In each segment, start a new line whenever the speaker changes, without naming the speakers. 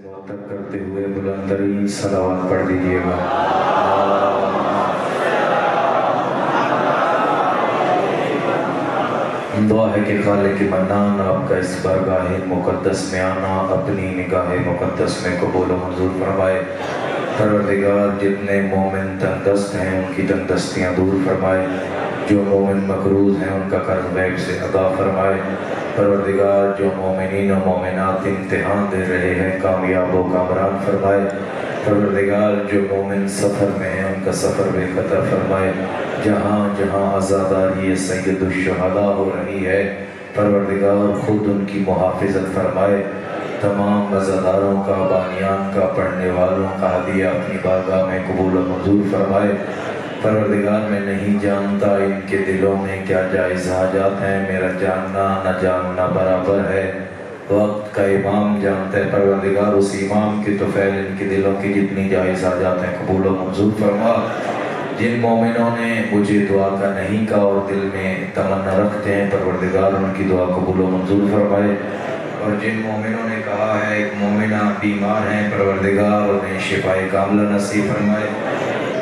تواتر کرتے ہوئے بلند ترین صلوات پڑھ دیجیے گا۔ دعا ہے کہ خالق منان آپ کا اس بارگاہ مقدس میں آنا اپنی نگاہ مقدس میں قبول و منظور فرمائے۔ پروردگار جتنے مومن تندرست ہیں ان کی تندرستیاں دور فرمائے، جو مومن مقروض ہیں ان کا قرض غیب سے ادا فرمائے۔ پروردگار جو مومنین و مومنات امتحان دے رہے ہیں کامیاب و کامران فرمائے۔ پروردگار جو مومن سفر میں ہیں ان کا سفر بے خطر فرمائے۔ جہاں جہاں عزاداری سید الشہداء ہو رہی ہے پروردگار خود ان کی محافظت فرمائے۔ تمام عزاداروں کا، بانیان کا، پڑھنے والوں کا ہدیہ اپنی بارگاہ میں قبول و منظور فرمائے۔ پروردگار میں نہیں جانتا ان کے دلوں میں کیا جائز حاجات ہیں، میرا جاننا نہ جاننا برابر ہے، وقت کا امام جانتا ہے۔ پروردگار اس امام کے طفیل ان کے دلوں کی جتنی جائز حاجات ہیں قبول و منظور فرما۔ جن مومنوں نے مجھے دعا کا نہیں کہا اور دل میں تمنا رکھتے ہیں پروردگار ان کی دعا قبول و منظور فرمائے، اور جن مومنوں نے کہا ہے ایک مومنہ بیمار ہیں پروردگار انہیں شفائے کاملہ نصیب فرمائے۔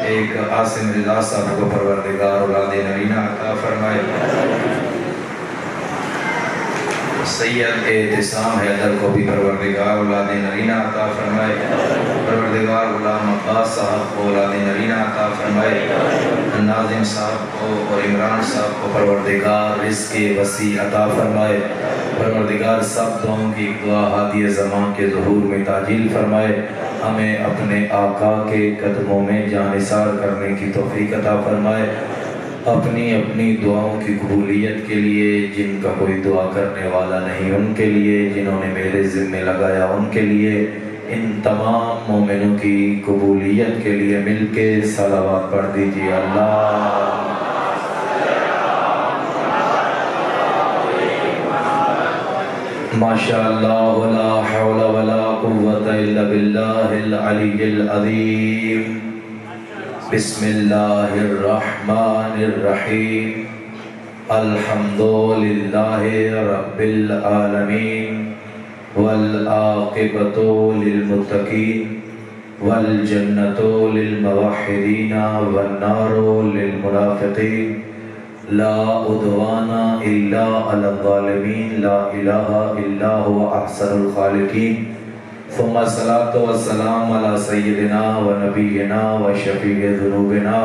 ایک عاصم رضا صاحب کو پروردگار اولاد نرینہ عطا فرمائے۔ سید اعتصام حیدر کو بھی پروردگار اولاد نرینہ عطا فرمائے۔ پروردگار غلام عباس صاحب کو اولاد نرینہ عطا فرمائے۔ ناظم صاحب کو اور عمران صاحب کو پروردگار رزق وسیع عطا فرمائے۔ پروردگار سب دعاؤں کی دعا ہادی زمان کے ظہور میں تعجیل فرمائے۔ ہمیں اپنے آقا کے قدموں میں جانثار کرنے کی توفیق عطا فرمائے۔ اپنی اپنی دعاؤں کی قبولیت کے لیے، جن کا کوئی دعا کرنے والا نہیں ان کے لیے، جنہوں نے میرے ذمہ لگایا ان کے لیے، ان تمام مومنوں کی قبولیت کے لیے مل کے صلوات پڑھ دیجیے۔ اللہ ماشاءاللہ لا حول ولا قوة الا باللہ العلی العظیم۔ بسم اللہ الرحمن الرحیم۔ الحمدللہ رب العالمین والعاقبۃ للمتقین والجنۃ للموحدین والنار للمنافقین۔ لا عدوان الا علی الظالمین، لا الہ الا هو احسن الخالقین۔ ثم الصلاة والسلام علی سیدنا و نبینا و شفیع ذنوبنا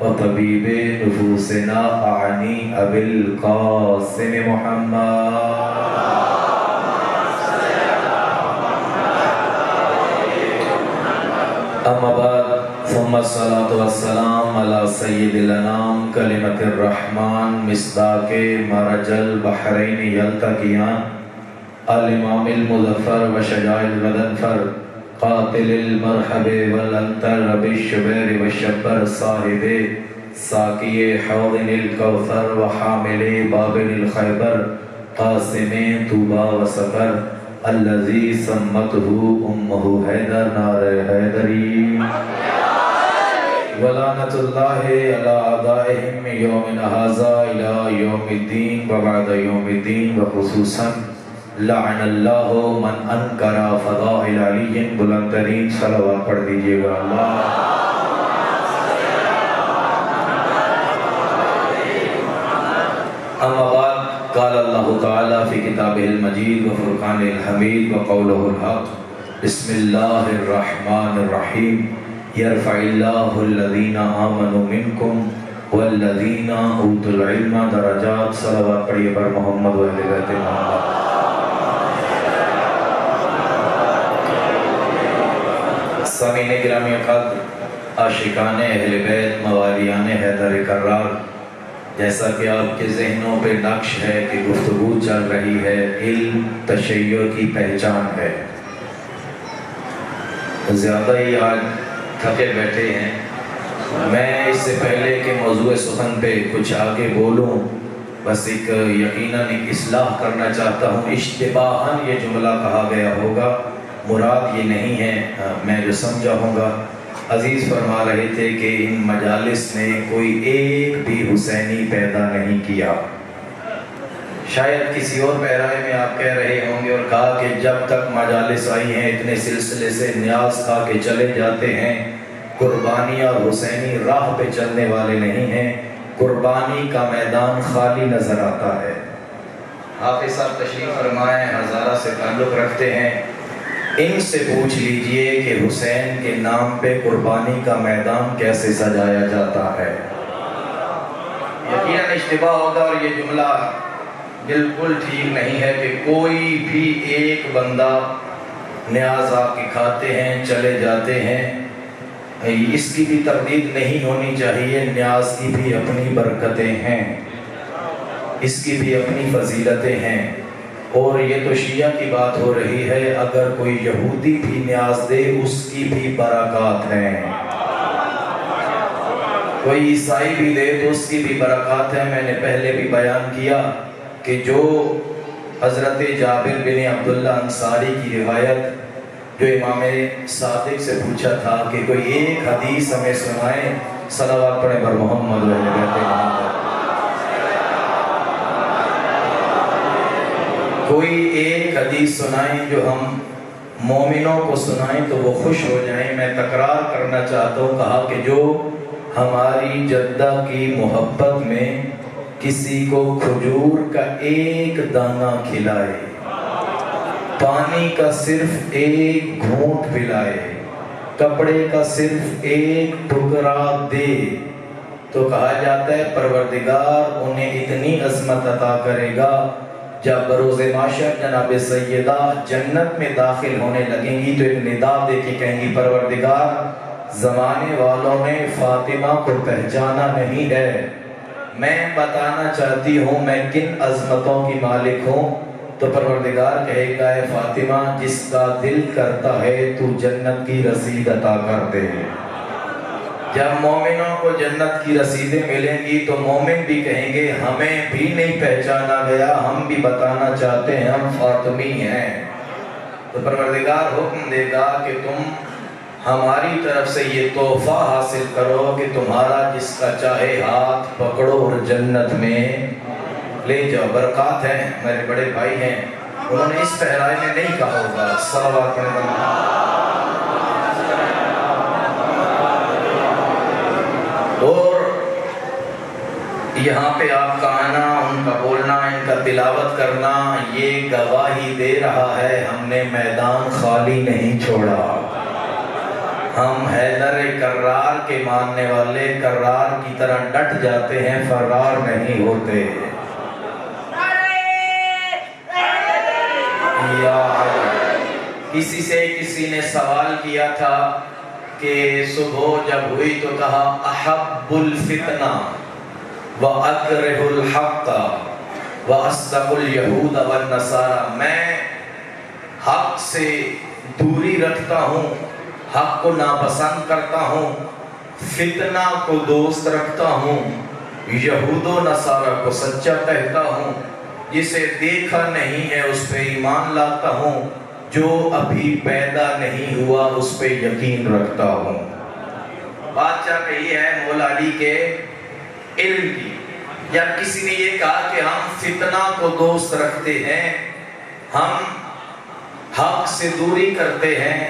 و طبیب نفوسنا اعنی ابی القاسم محمد۔ اما بعد، ثم الصلاة والسلام علی سید الانام کلمۃ الرحمن مصداق مرج البحرین یلتقیان، الامام المظفر و شجاع الغضنفر، قاتل المرحب والانتر بالشبیر والشبر، صاحب ساقی حوض الکوثر و حامل بابل الخیبر، قاسم طوبى و سفر، الذي سمته امه حیدر، نعرہ حیدری۔ ولعنۃ اللہ علی اعدائهم یومنا ھذا الی یوم الدین و بعد یوم الدین، وخصوصاً لعن اللہ من انکر فضائل علی۔ بلند ترین صلوات پڑھ دیجیے گا۔ اللہ اما بعد، قال اللہ تعالی فی کتابہ المجید و فرقان الحمید و قولہ الحق۔ بسم اللہ الرحمن الرحیم۔ یرفع اللہ الذین آمنوا منکم والذین اوتوا العلم درجات۔ صلوات پڑھیے بر محمد و اہل بیت محمد۔ سامعین گرامی قدر، عاشقان اہل بیت، موالیان حیدر کرار، جیسا کہ آپ کے ذہنوں پہ نقش ہے کہ گفتگو چل رہی ہے علم تشیع کی پہچان ہے۔ زیادہ ہی آج تھکے بیٹھے ہیں۔ میں اس سے پہلے کہ موضوع سخن پہ کچھ آگے بولوں بس ایک یقیناً ایک اصلاح کرنا چاہتا ہوں۔ اشتباہاً یہ جملہ کہا گیا ہوگا، مراد یہ نہیں ہے، میں جو سمجھا ہوں گا۔ عزیز فرما رہے تھے کہ ان مجالس نے کوئی ایک بھی حسینی پیدا نہیں کیا۔ شاید کسی اور پیرائے میں آپ کہہ رہے ہوں گے اور کہا کہ جب تک مجالس آئی ہیں اتنے سلسلے سے نیاز کھا کے چلے جاتے ہیں، قربانی اور حسینی راہ پہ چلنے والے نہیں ہیں، قربانی کا میدان خالی نظر آتا ہے۔ حافظ صاحب تشریف فرمائے ہزارہ سے تعلق رکھتے ہیں، ان سے پوچھ لیجئے کہ حسین کے نام پہ قربانی کا میدان کیسے سجایا جاتا ہے۔ یقیناً اشتباہ ہوگا اور یہ جملہ بالکل ٹھیک نہیں ہے کہ کوئی بھی ایک بندہ نیاز آپ کی کھاتے ہیں چلے جاتے ہیں، اس کی بھی تردید نہیں ہونی چاہیے۔ نیاز کی بھی اپنی برکتیں ہیں، اس کی بھی اپنی فضیلتیں ہیں، اور یہ تو شیعہ کی بات ہو رہی ہے، اگر کوئی یہودی بھی نیاز دے اس کی بھی برکات ہیں، کوئی عیسائی بھی دے تو اس کی بھی برکات ہیں۔ میں نے پہلے بھی بیان کیا کہ جو حضرت جابر بن عبداللہ انصاری کی روایت جو امام صادق سے پوچھا تھا کہ کوئی ایک حدیث ہمیں سنائیں، صلوات پڑھیں بر محمد و اہل بیت محمد، کوئی ایک حدیث سنائیں جو ہم مومنوں کو سنائیں تو وہ خوش ہو جائیں۔ میں تکرار کرنا چاہتا ہوں، کہا کہ جو ہماری جدہ کی محبت میں کسی کو کھجور کا ایک دانہ کھلائے، پانی کا صرف ایک گھونٹ پلائے، کپڑے کا صرف ایک ٹکڑا دے، تو کہا جاتا ہے پروردگار انہیں اتنی عظمت عطا کرے گا، جب بروز محشر جناب سیدہ جنت میں داخل ہونے لگیں گی تو ایک ندا دے کے کہیں گی پروردگار زمانے والوں نے فاطمہ کو پہچانا نہیں ہے، میں بتانا چاہتی ہوں میں کن عظمتوں کی مالک ہوں۔ تو پروردگار کہے گا اے فاطمہ جس کا دل کرتا ہے تو جنت کی رسید عطا کر دے۔ جب مومنوں کو جنت کی رسیدیں ملیں گی تو مومن بھی کہیں گے ہمیں بھی نہیں پہچانا گیا، ہم بھی بتانا چاہتے ہیں ہم فاطمی ہیں۔ تو پروردگار حکم دے گا کہ تم ہماری طرف سے یہ تحفہ حاصل کرو کہ تمہارا جس کا چاہے ہاتھ پکڑو اور جنت میں لے جاؤ۔ برکات ہیں، میرے بڑے بھائی ہیں، انہوں نے اس پہرائے میں نہیں کہا ہوگا صلوات پڑھیں اور یہاں پہ آپ کا آنا، ان کا بولنا، ان کا تلاوت کرنا یہ گواہی دے رہا ہے ہم نے میدان خالی نہیں چھوڑا۔ ہم حیدر کرار کے ماننے والے کرار کی طرح ڈٹ جاتے ہیں، فرار نہیں ہوتے۔ کسی نے سوال کیا تھا کہ صبح جب ہوئی تو کہا احب الفتنہ وَأَكْرِهُ الْحَقَّ وَأَصْدَقُ الْيَهُودَ وَالنَّصَارَى، میں حق سے دوری رکھتا ہوں، حق کو ناپسند کرتا ہوں، فتنہ کو دوست رکھتا ہوں، یہود و نصارہ کو سچا کہتا ہوں، جسے دیکھا نہیں ہے اس پہ ایمان لاتا ہوں، جو ابھی پیدا نہیں ہوا اس پہ یقین رکھتا ہوں۔ بات چل رہی ہے مولا علی کے علم کی۔ جب کسی نے یہ کہا کہ ہم فتنہ کو دوست رکھتے ہیں، ہم حق سے دوری کرتے ہیں،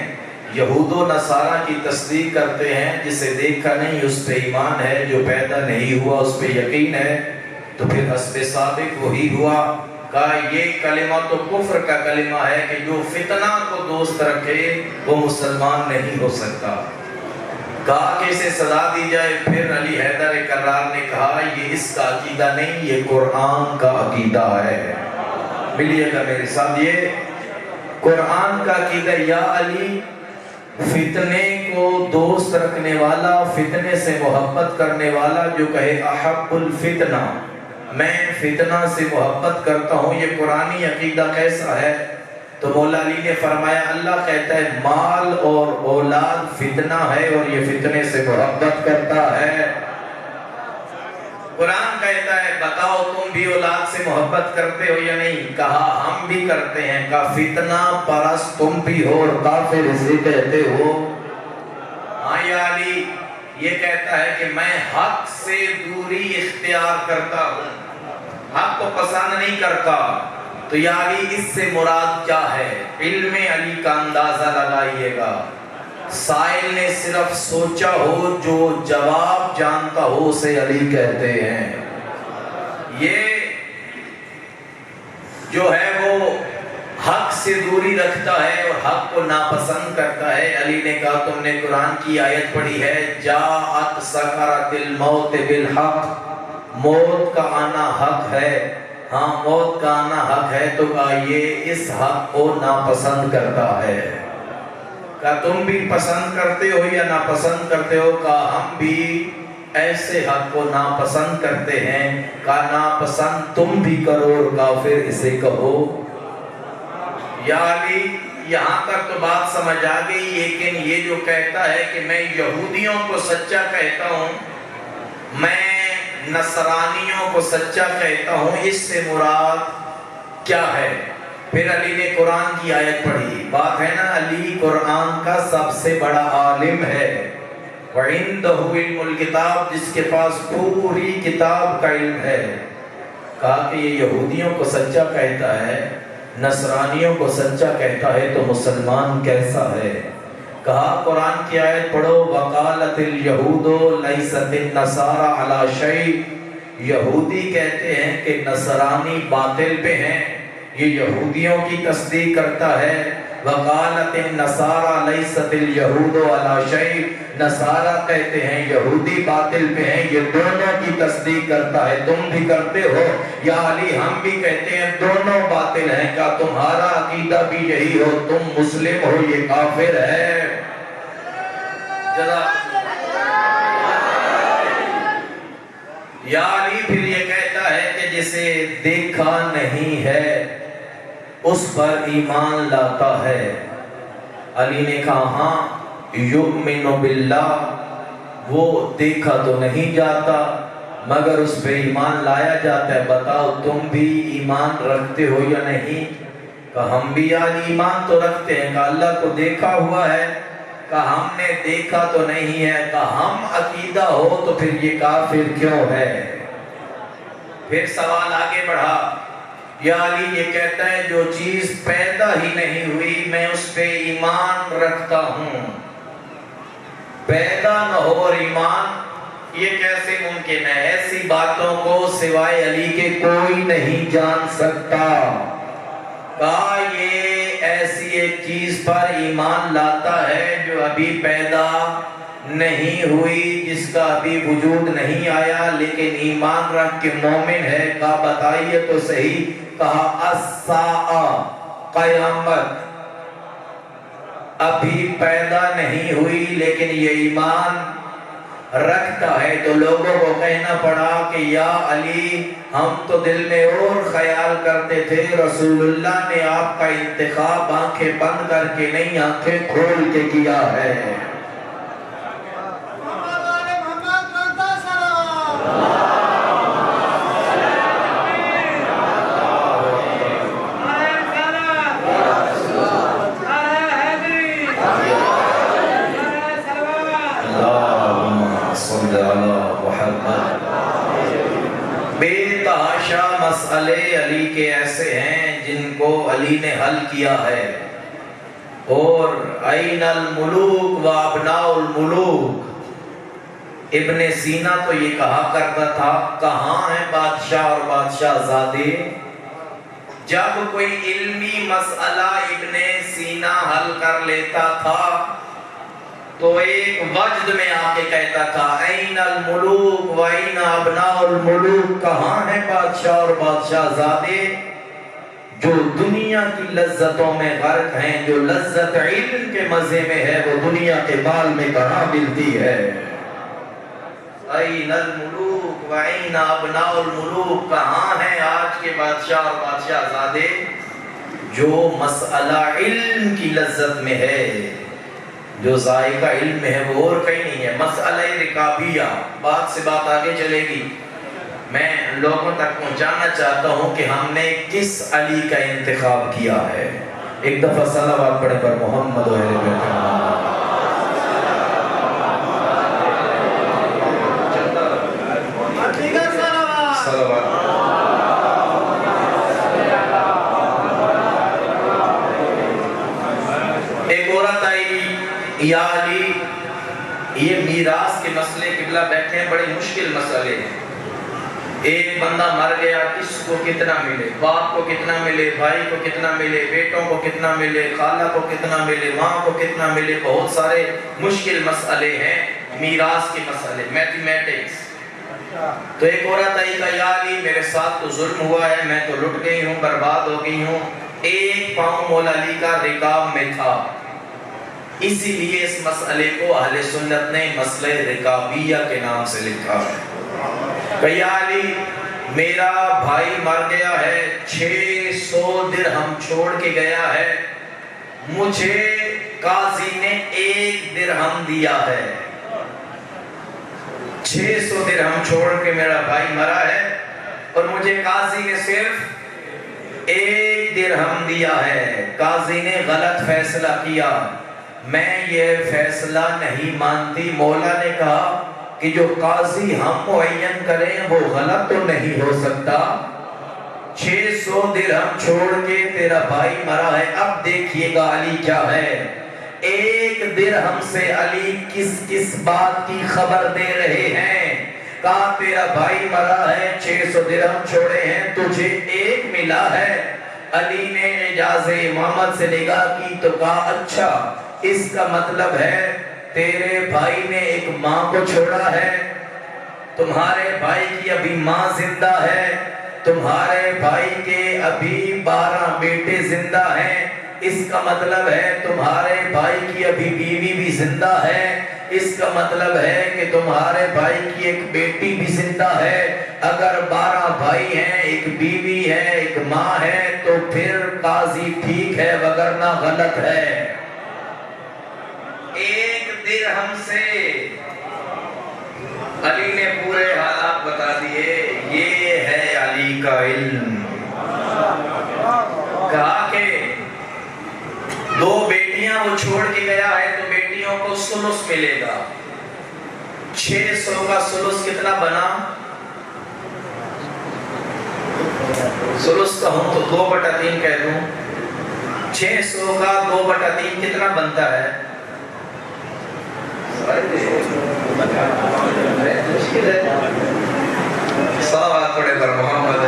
یہود و نصارہ کی تصدیق کرتے ہیں، جسے دیکھا نہیں اس پہ ایمان ہے، جو پیدا نہیں ہوا اس پہ یقین ہے، تو پھر حسب ثابت وہی ہوا۔ کہا یہ کلمہ تو کفر کا کلمہ ہے کہ جو فتنہ کو دوست رکھے وہ مسلمان نہیں ہو سکتا۔ کہا کہ اسے سزا دی جائے، پھر علی حیدر کرار نے کہا یہ اس کا عقیدہ نہیں، یہ قرآن کا عقیدہ ہے۔ ملیے گا میرے ساتھ، یہ قرآن کا عقیدہ۔ یا علی فتنے کو دوست رکھنے والا، فتنے سے محبت کرنے والا جو کہے احب الفتنہ، میں فتنہ سے محبت کرتا ہوں، یہ قرآنی عقیدہ کیسا ہے؟ تو مولا علی نے فرمایا اللہ کہتا ہے مال اور اولاد فتنہ ہے اور یہ فتنے سے محبت کرتا ہے۔ قرآن کہتا ہے بتاؤ تم بھی اولاد سے محبت کرتے ہو یا نہیں؟ کہا ہم بھی کرتے ہیں۔ کہا فتنہ پرست تم بھی ہو اور کافر اسے کہتے ہو؟ ہاں یا علی، یہ کہتا ہے کہ میں حق سے دوری اختیار کرتا ہوں، حق کو پسند نہیں کرتا، تو یا علی اس سے مراد کیا ہے؟ علم علی کا اندازہ لگائیے گا۔ سائل نے صرف سوچا ہو، جو جواب جانتا ہو اسے علی کہتے ہیں۔ یہ جو ہے وہ حق سے دوری رکھتا ہے اور حق کو ناپسند کرتا ہے۔ علی نے کہا تم نے قرآن کی آیت پڑھی ہے، جاءت سکرۃ الموت بالحق، موت کا آنا حق ہے۔ ہاں موت کا آنا حق ہے، تو کہا یہ اس حق کو ناپسند کرتا ہے۔ کہا تم بھی پسند کرتے ہو یا ناپسند کرتے ہو؟ کہا ہم بھی ایسے حق کو ناپسند کرتے ہیں۔ کہا ناپسند تم بھی کرو اور کافر اسے کہو۔ یا علی یہاں تک تو بات سمجھ آ گئی، لیکن یہ جو کہتا ہے کہ میں یہودیوں کو سچا کہتا ہوں، میں نصرانیوں کو سچا کہتا ہوں، اس سے مراد کیا ہے؟ پھر علی نے قرآن کی آیت پڑھی۔ بات ہے نا، علی قرآن کا سب سے بڑا عالم ہے، وَعِندَهُ عِلْمُ الْكِتَابِ، جس کے پاس پوری کتاب کا علم ہے۔ کہا کہ یہ یہودیوں کو سچا کہتا ہے، نصرانیوں کو سچا کہتا ہے، تو مسلمان کیسا ہے؟ کہا قرآن کی آیت پڑھو، وَقَالَتِ الْيَهُودُ لَيْسَتِ النَّصَارَى عَلَى شَيْءٍ، یہودی کہتے ہیں کہ نصرانی باطل پہ ہیں، یہ یہودیوں کی تصدیق کرتا ہے۔ وَقَالَتِ النَّصَارَى لَيْسَتِ الْيَهُودُ عَلَى شَيْءٍ، نصارہ کہتے ہیں یہودی باطل پہ ہیں، یہ دونوں کی تصدیق کرتا ہے۔ تم بھی کرتے ہو یا علی؟ ہم بھی کہتے ہیں دونوں باطل ہیں۔ کیا تمہارا عقیدہ بھی یہی ہو؟ تم مسلم ہو، یہ کافر ہے۔ یا علی پھر یہ کہتا ہے کہ جسے دیکھا نہیں ہے اس پر ایمان لاتا ہے۔ علی نے کہا ہاں، یؤمن باللہ، وہ دیکھا تو نہیں جاتا مگر اس پہ ایمان لایا جاتا ہے۔ بتاؤ تم بھی ایمان رکھتے ہو یا نہیں؟ کہا ہم بھی یار ایمان تو رکھتے ہیں۔ کہا اللہ کو دیکھا ہوا ہے؟ کہا ہم نے دیکھا تو نہیں ہے۔ کہا ہم عقیدہ ہو تو پھر یہ کافر کیوں ہے؟ پھر سوال آگے بڑھا، یا علی یہ کہتا ہے جو چیز پیدا ہی نہیں ہوئی میں اس پہ ایمان رکھتا ہوں، پیدا نہ ہو اور ایمان، یہ کیسے ممکن ہے؟ ایسی باتوں کو سوائے علی کے کوئی نہیں جان سکتا۔ کہا یہ ایسی ایک چیز پر ایمان لاتا ہے جو ابھی پیدا نہیں ہوئی، جس کا ابھی وجود نہیں آیا، لیکن ایمان رکھ کے مومن ہے۔ کہا بتائیے تو صحیح۔ کہا الساعہ، قیامت ابھی پیدا نہیں ہوئی لیکن یہ ایمان رکھتا ہے۔ تو لوگوں کو کہنا پڑا کہ یا علی ہم تو دل میں اور خیال کرتے تھے، رسول اللہ نے آپ کا انتخاب آنکھیں بند کر کے نہیں آنکھیں کھول کے کیا ہے۔ بے تحاشا مسئلے علی کے ایسے ہیں جن کو علی نے حل کیا ہے۔ اور این الملوک و ابناء الملوک، ابن سینا تو یہ کہا کرتا تھا کہاں ہیں بادشاہ اور بادشاہ زادے؟ جب کوئی علمی مسئلہ ابن سینا حل کر لیتا تھا تو ایک وجد میں آ کے کہتا تھا این الملوک و این ابناء الملوک، کہاں ہیں بادشاہ اور بادشاہ زادے جو دنیا کی لذتوں میں غرق ہیں؟ جو لذت علم کے مزے میں ہے وہ دنیا کے بال میں کہاں ملتی ہے؟ این الملوک و این ابناء الملوک، کہاں ہیں آج کے بادشاہ اور بادشاہ زادے جو مسئلہ علم کی لذت میں ہے؟ جو ذائقہ علم میں ہے وہ اور کہیں نہیں ہے۔ مسئلہ رکابیہ، بات سے بات آگے چلے گی، میں لوگوں تک پہنچانا چاہتا ہوں کہ ہم نے کس علی کا انتخاب کیا ہے۔ ایک دفعہ صلوات پڑھیں پر محمد و اہل بیت محمد۔ صلوات
یا علی یہ میراث کے مسئلے قبلہ بیٹھے ہیں، بڑے مشکل مسئلے ہیں۔ ایک بندہ مر گیا، کس کو کتنا ملے، باپ کو کتنا ملے، بھائی کو کتنا ملے، بیٹوں کو کتنا ملے، خالہ کو کتنا ملے، ماں کو کتنا ملے، بہت سارے مشکل مسئلے ہیں میراث کے مسئلے، میتھمیٹکس۔ تو ایک عورت آئی کہا یا علی میرے ساتھ تو ظلم ہوا ہے، میں تو لٹ گئی ہوں، برباد ہو گئی ہوں، ایک پاؤں مولا علی کا رکاب میں تھا، اسی لیے اس مسئلے کو اہل سنت نے مسئلہ رکابیہ کے نام سے لکھا ہے۔ کہ یا علی میرا بھائی مر گیا ہے، 600 درہم چھوڑ کے گیا ہے، مجھے قاضی نے 1 درہم دیا ہے، 600 درہم چھوڑ کے میرا بھائی مرا ہے اور مجھے قاضی نے صرف 1 درہم دیا ہے۔ قاضی نے غلط فیصلہ کیا، میں یہ فیصلہ نہیں مانتی۔ مولا نے کہا کہ جو قاضی ہم معین کریں وہ غلط تو نہیں ہو سکتا، 600 درہم چھوڑ کے تیرا بھائی مرا ہے۔ اب دیکھیے گا علی کیا ہے، 1 درہم سے علی کس کس بات کی خبر دے رہے ہیں۔ کہا تیرا بھائی مرا ہے، 600 درہم چھوڑے ہیں، تجھے 1 ملا ہے۔ علی نے اعجاز امامت سے نگاہ کی تو کہا اچھا اس کا مطلب ہے تیرے بھائی نے ایک ماں کو چھوڑا ہے، تمہارے بھائی کی ابھی ماں زندہ ہے، تمہارے بھائی کے ابھی 12 بیٹے زندہ ہیں، اس کا مطلب ہے تمہارے بھائی کی ابھی بیوی بھی زندہ ہے، اس کا مطلب ہے کہ تمہارے بھائی کی ایک بیٹی بھی زندہ ہے۔ اگر 12 بھائی ہیں، ایک بیوی ہے، ایک ماں ہے، تو پھر قاضی ٹھیک ہے وگرنہ غلط ہے۔ 1 درہم سے علی نے پورے حالات بتا دیے، یہ ہے علی کا علم۔ کہا کہ 2 بیٹیاں وہ چھوڑ کے گیا ہے تو بیٹیوں کو سلس ملے گا، 600 کا سلس کتنا بنا؟ سلس کہوں تو 2/3 کہہ دوں، 600 کا 2/3 کتنا بنتا ہے؟ صلوات پڑھے پر محمد۔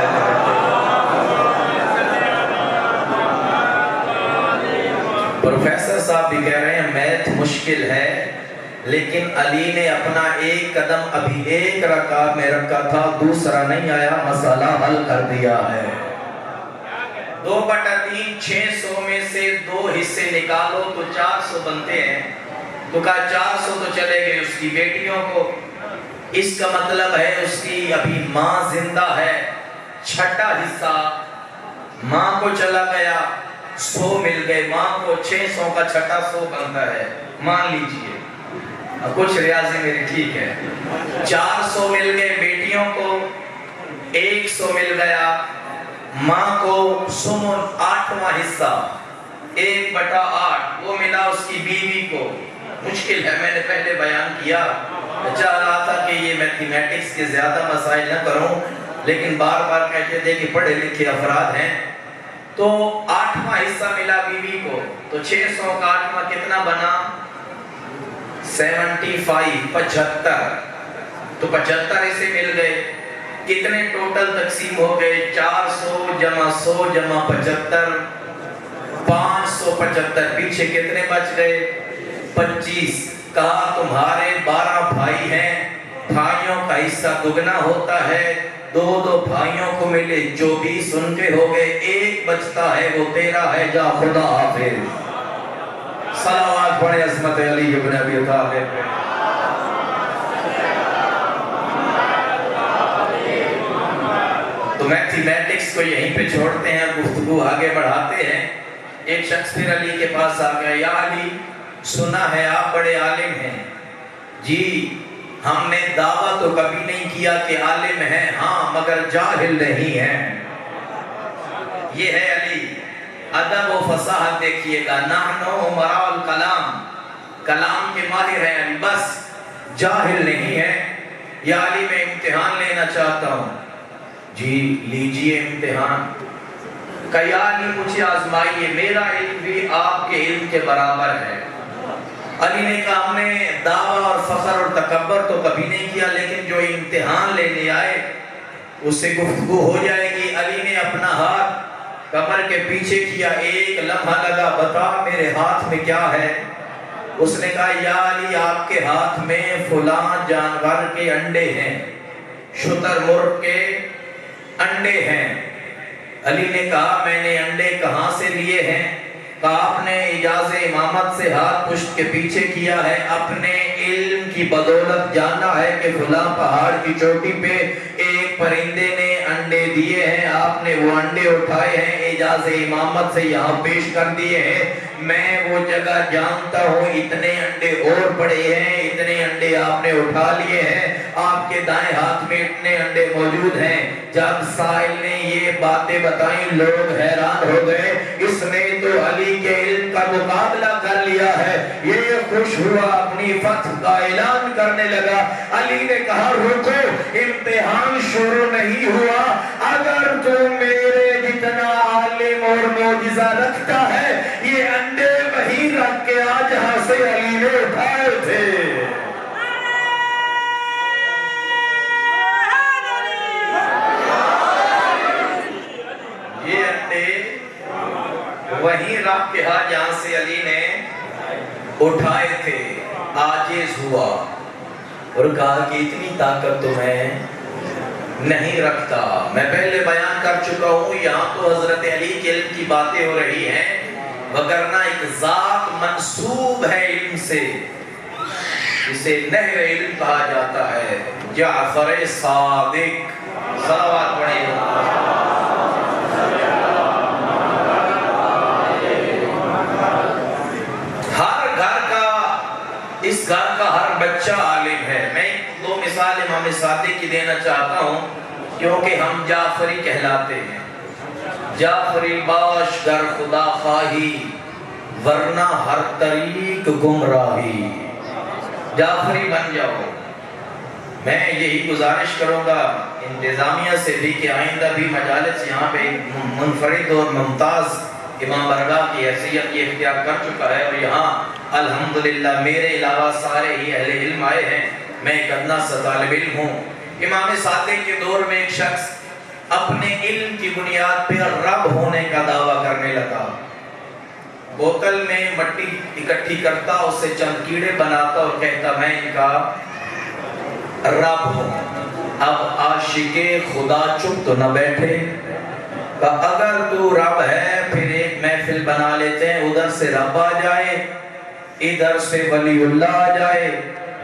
پروفیسر صاحب بھی کہہ رہے ہیں میتھ مشکل ہے، لیکن علی نے اپنا 1 قدم ابھی 1 رکعت میں رکھا تھا، دوسرا نہیں آیا، مسئلہ حل کر دیا ہے۔ 2/3 600 میں سے 2 حصے نکالو تو 400 بنتے ہیں، تو کہا 400 تو چلے گئے اس کی بیٹیوں کو، اس کا مطلب ہے اس کی ابھی ماں زندہ ہے، 6واں حصہ ماں کو چلا گیا، 100 مل گئے ماں کو، 600 کا 6واں 100 بنتا ہے، مان لیجئے کچھ ریاضی میری ٹھیک ہے، 400 مل گئے بیٹیوں کو، 100 مل گیا ماں کو، سمن 8واں حصہ 1/8 وہ ملا اس کی بیوی کو۔ مشکل ہے، میں نے پہلے بیان کیا، چاہ رہا تھا کہ یہ میتھمیٹکس کے زیادہ مسائل نہ کروں، لیکن بار بار کہتے تھے کہ پڑھے لکھے افراد ہیں، تو 8واں حصہ ملا بیوی کو، تو 600 کا 8واں کتنا بنا؟ 75 تو 75 حصے مل گئے، کتنے ٹوٹل تقسیم ہو گئے؟ 400 جمع 100 جمع 75، 575، پیچھے کتنے بچ گئے؟ 25۔ کہا تمہارے 12 بھائی ہیں، بھائیوں کا حصہ دگنا ہوتا ہے، 2 بھائیوں کو ملے 24، ان کے ہو گئے، 1 بچتا ہے وہ تیرا ہے، جا خدا حافظ۔ صلوات پڑھے عظمت علی ابن ابی طالب پہ۔ تو میتھمیٹکس کو یہیں پہ چھوڑتے ہیں، گفتگو آگے بڑھاتے ہیں۔ ایک شخص پھر علی کے پاس آ گیا، یا علی سنا ہے آپ بڑے عالم ہیں۔ جی ہم نے دعویٰ تو کبھی نہیں کیا کہ عالم ہیں، ہاں مگر جاہل نہیں ہیں۔ یہ ہے علی، ادب و فصاحت دیکھیے گا، نحن امراء الکلام، کلام کے ماہر ہیں علی، بس جاہل نہیں ہے۔ یا علی میں امتحان لینا چاہتا ہوں۔ جی لیجئے امتحان۔ کہ یا علی مجھے آزمائیے، میرا علم بھی آپ کے علم کے برابر ہے۔ علی علی نے کہا ہم نے دعویٰ اور فخر اور تکبر تو کبھی نہیں کیا، لیکن جو امتحان لینے آئے اس سے گفتگو ہو جائے گی۔ علی نے اپنا ہاتھ کمر کے پیچھے کیا، ایک لمحہ لگا، بتا میرے ہاتھ میں کیا ہے؟ اس نے کہا یا علی آپ کے ہاتھ میں فلاں جانور کے انڈے ہیں، شتر مرغ کے انڈے ہیں۔ علی نے کہا میں نے انڈے کہاں سے لیے ہیں؟ کہا آپ نے اجاز امامت سے ہاتھ پشت کے پیچھے کیا ہے، اپنے علم کی بدولت جانا ہے کہ فلاں پہاڑ کی چوٹی پہ ایک پرندے نے انڈے دیے ہیں، آپ نے وہ انڈے اٹھائے ہیں، اجاز امامت سے یہاں پیش کر دیے ہیں، میں وہ جگہ جانتا ہوں، اتنے انڈے اور پڑے ہیں، اتنے انڈے آپ نے اٹھا لیے ہیں، آپ کے دائیں ہاتھ میں اتنے انڈے موجود ہیں۔ جب سائل نے یہ باتیں بتائیں لوگ حیران ہو گئے، اس نے تو علی کے علم کا مقابلہ کر لیا ہے۔ یہ خوش ہوا، اپنی فتح کا اعلان کرنے لگا۔ علی نے کہا رکو، امتحان شروع نہیں ہوا، اگر تو میرے جتنا عالم اور معجزہ رکھتا ہے یہ انڈے وہیں رکھ کے آ جہاں سے علی نے اٹھائے تھے۔ یہ انڈے وہیں رکھ کے آ جہاں سے علی نے اٹھائے تھے۔ عاجز ہوا اور کہا کہ اتنی طاقت تو میں نہیں رکھتا۔ میں پہلے بیان کر چکا ہوں، یہاں تو حضرت علی کے علم کی باتیں ہو رہی ہیں، وگرنہ ایک ذات منسوب ہے علم سے، جسے نہر علم کہا جاتا ہے، جعفر صادق۔ صلوات پڑھیں۔ ہر گھر کا، اس گھر کا ہر بچہ عالم ہے۔ میں دو مثال امام صادق کی دینا چاہتا ہوں کیونکہ ہم جعفری کہلاتے ہیں۔ جعفری باش گر خدا خواہی، ورنہ ہر طریق گمراہی۔ جعفری بن جاؤ۔ میں یہی گزارش کروں گا انتظامیہ سے بھی کہ آئندہ بھی مجالس یہاں پہ منفرد اور ممتاز امام برگاہ کی حیثیت یہ اختیار کر چکا ہے، اور یہاں الحمدللہ میرے علاوہ سارے ہی اہل علم آئے ہیں، میں ایک ادنا سا طالب علم ہوں۔ امام صادق کے دور میں ایک شخص اپنے علم کی بنیاد پہ رب ہونے کا دعویٰ کرنے لگا۔ بوتل میں مٹی اکٹھی کرتا، اس سے چند کیڑے بناتا اور کہتا میں ان کا رب ہوں۔ اب عاشق خدا چپ تو نہ بیٹھے، کہ اگر تو رب ہے پھر ایک محفل بنا لیتے ہیں، ادھر سے رب آ جائے ادھر سے ولی اللہ آ جائے،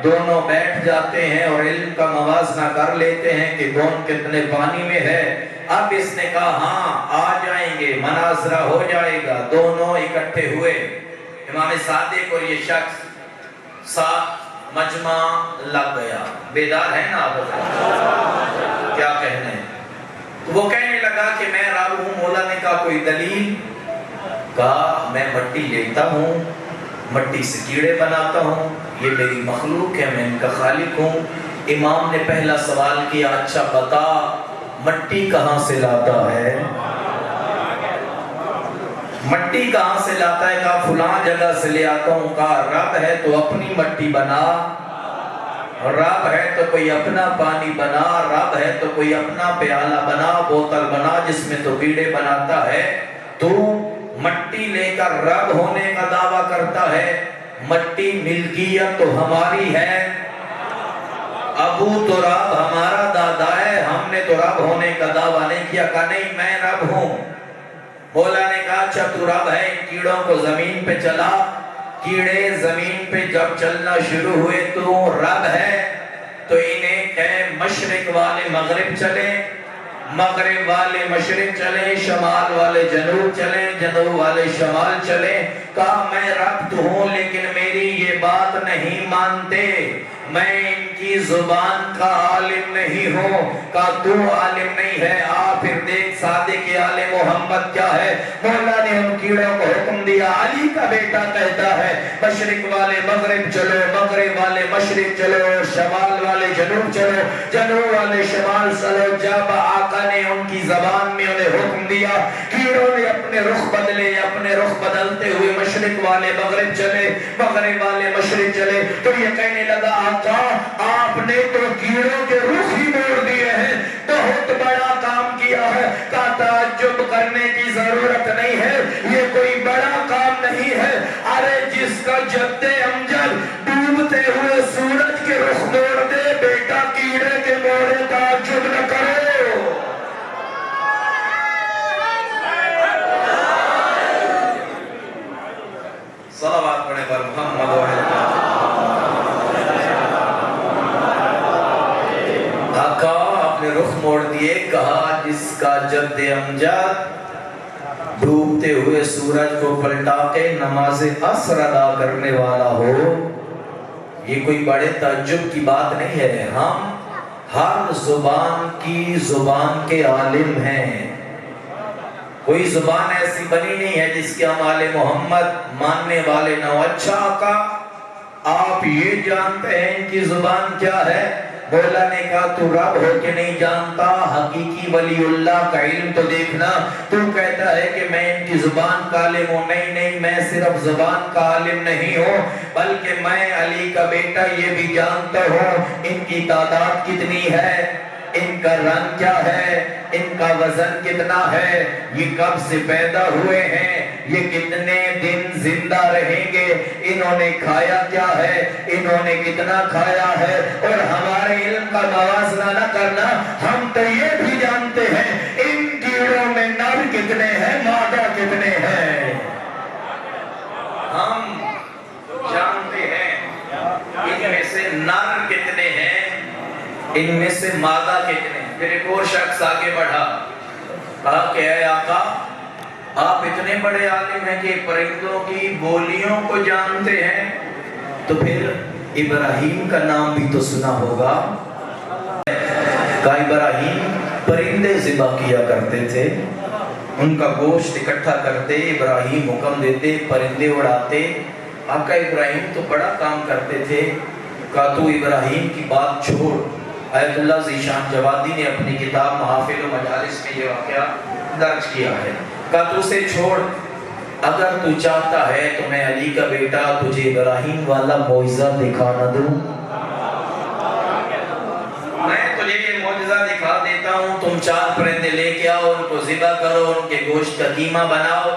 دونوں بیٹھ جاتے ہیں اور علم کا موازنہ کر لیتے ہیں کہ کون کتنے پانی میں ہے۔ اب اس نے کہا ہاں آ جائیں گے، مناظرہ ہو جائے گا۔ دونوں اکٹھے ہوئے، امام صادق اور یہ شخص، ساتھ مجمع لگ گیا۔ بیدار ہے نا آپ؟ کیا کہنے؟ وہ کہنے لگا کہ میں رب ہوں۔ مولا نے کہا کوئی دلیل؟ کہا میں مٹی لیتا ہوں، مٹی سے کیڑے بناتا ہوں، یہ میری مخلوق ہے، میں ان کا خالق ہوں۔ امام نے پہلا سوال کیا اچھا بتا مٹی کہاں سے لاتا ہے؟ مٹی کہاں سے لاتا ہے؟ کہا فلاں جگہ سے لے آتا ہوں۔ کہا رب ہے تو اپنی مٹی بنا، رب ہے تو کوئی اپنا پانی بنا، رب ہے تو کوئی اپنا پیالہ بنا، بوتل بنا جس میں تو کیڑے بناتا ہے۔ تو مٹی لے کر رب ہونے کا دعویٰ کرتا ہے، مٹی ملکیت تو ہماری ہے، ابو تو رب ہمارا دادا ہے، ہم نے تو رب ہونے کا دعویٰ نہیں کیا۔ کہا نہیں میں رب ہوں۔ مولا نے کہا اچھا تو رب ہے، ان کیڑوں کو زمین پہ چلا۔ کیڑے زمین پہ جب چلنا شروع ہوئے تو رب ہے تو انہیں کہے مشرق والے مغرب چلیں، مغرب والے مشرق چلیں، شمال والے جنوب چلیں، جنوب والے شمال چلیں۔ کہا میں رب تو ہوں لیکن میری یہ بات نہیں مانتے، میں ان کی زبان کا عالم نہیں ہوں۔ کہا تو عالم نہیں ہے، آ پھر دیکھ صادق آل محمد کیا ہے۔ مولا نے ان کیڑوں کو حکم دیا، علی کا بیٹا کہتا ہے مشرق والے مغرب چلو، مغرب والے مشرق چلو، شمال والے جنوب چلو، جنوب والے شمال چلو۔ جب آقا اللہ نے ان کی زبان میں انہیں حکم دیا، کیڑوں نے اپنے رخ بدلے، اپنے رخ بدلتے ہوئے مشرق والے مغرب چلے، مغرب والے مشرق چلے، تو یہ کہنے لگا آقا آپ نے تو کیڑوں کے رخ ہی موڑ دیے ہیں، بہت بڑا کام کیا ہے۔ کا تعجب کرنے کی ضرورت نہیں ہے، یہ کوئی بڑا کام نہیں ہے، ارے جس کا جد امجد ڈوبتے ہوئے سورج کے رخ موڑ دے، بیٹا کیڑے کے موڑے تعجب نہ کرو۔ صلوات پڑھیں پر محمد و آقا آپ نے رخ موڑ دیے، کہا جس کا جد امجد ڈوبتے ہوئے سورج کو پلٹا کے نماز عصر ادا کرنے والا ہو، یہ کوئی بڑے تعجب کی بات نہیں ہے۔ ہم ہر زبان کی زبان کے عالم ہیں، کوئی زبان ایسی بنی نہیں ہے جس کے ہم آل محمد ماننے والے نہ ہو۔ اچھا آقا آپ یہ جانتے ہیں ان کی زبان کیا ہے؟ مولا نے کہا تو رب ہو کے نہیں جانتا، حقیقی ولی اللہ کا علم تو دیکھنا، تو کہتا ہے کہ میں ان کی زبان کا عالم ہوں۔ نہیں، میں صرف زبان کا عالم نہیں ہوں، بلکہ میں علی کا بیٹا یہ بھی جانتا ہوں ان کی تعداد کتنی ہے، ان کا رنگ کیا ہے، ان کا وزن کتنا ہے، یہ کب سے پیدا ہوئے ہیں، یہ کتنے دن زندہ رہیں گے، انہوں نے کھایا کیا ہے، انہوں نے کتنا کھایا ہے، اور ہمارے علم کا موازنہ نہ کرنا، ہم تو یہ بھی جانتے ہیں ان کیڑوں میں نر کتنے ہیں، مادہ کتنے ہیں، ہم جانتے ہیں ان میں سے نر کتنے ہیں، ان میں سے مادہ کتنے ہیں۔ پھر ایک اور شخص آگے بڑھا، کہا کہ اے آقا آپ اتنے بڑے عالم ہیں کہ پرندوں کی بولیوں کو جانتے ہیں، تو پھر ابراہیم کا نام بھی تو سنا ہوگا۔ کہا ابراہیم پرندے ذبح کیا کرتے تھے، ان کا گوشت اکٹھا کرتے، ابراہیم حکم دیتے، پرندے اڑاتے، آقا ابراہیم تو بڑا کام کرتے تھے۔ کہا تو ابراہیم کی بات چھوڑ، آیت اللہ ذیشان جوادی نے اپنی کتاب محافل و مجالس میں یہ واقعہ درج کیا ہے۔ کہا تو اسے چھوڑ، اگر تو چاہتا ہے تو میں علی کا بیٹا تجھے ابراہیم والا معجزہ دکھا نہ دوں، میں تجھے یہ معجزہ دکھا دیتا ہوں، تم 4 پرندے لے کے آؤ، ان کو ذبح کرو، ان کے گوشت کا قیمہ بناؤ،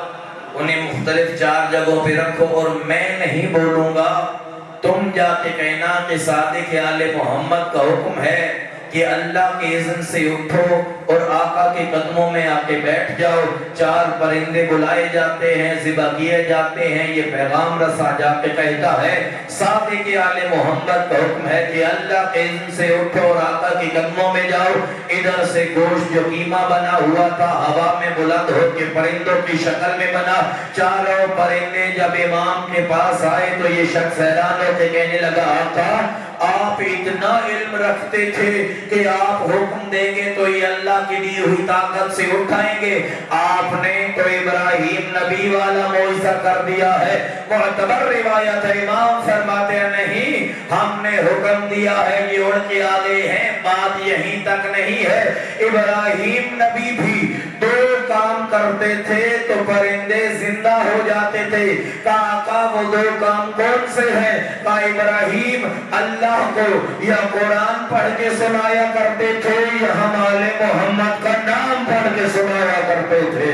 انہیں مختلف 4 جگہوں پہ رکھو، اور میں نہیں بولوں گا، تم جا کے کہنا کہ صادق آل محمد کا حکم ہے کہ اللہ کے اذن سے اٹھو اور آقا کے قدموں میں آ کے بیٹھ جاؤ۔ 4 پرندے بلائے جاتے ہیں، ذبح کیے جاتے ہیں، یہ پیغام رسا جا کے کہتا ہے صادق آل محمد کا حکم ہے کہ اللہ کے اذن سے اٹھو اور آقا کے قدموں میں جاؤ۔ ادھر سے گوشت جو قیمہ بنا ہوا تھا ہوا میں بلند ہو کے پرندوں کی شکل میں بنا۔ 4 پرندے جب امام کے پاس آئے تو یہ شخص حیران ہوتے کہنے لگا آقا آپ اتنا علم رکھتے تھے کہ آپ حکم دیں گے تو یہ اللہ کی دی ہوئی طاقت سے اٹھائیں گے، آپ نے تو ابراہیم نبی والا معجزہ کر دیا ہے۔ معتبر روایت امام فرماتے ہیں نہیں، ہم نے حکم دیا ہے یہ اڑ کے آگے ہیں، بات یہیں تک نہیں ہے، ابراہیم نبی بھی 2 کام کرتے تھے تو پرندے زندہ ہو جاتے تھے۔ کہا وہ 2 کام کون سے ہیں؟ کہا ابراہیم اللہ کو یا قرآن پڑھ کے سنایا کرتے تھے یا ہمارے محمد کا نام پڑھ کے سنایا کرتے تھے۔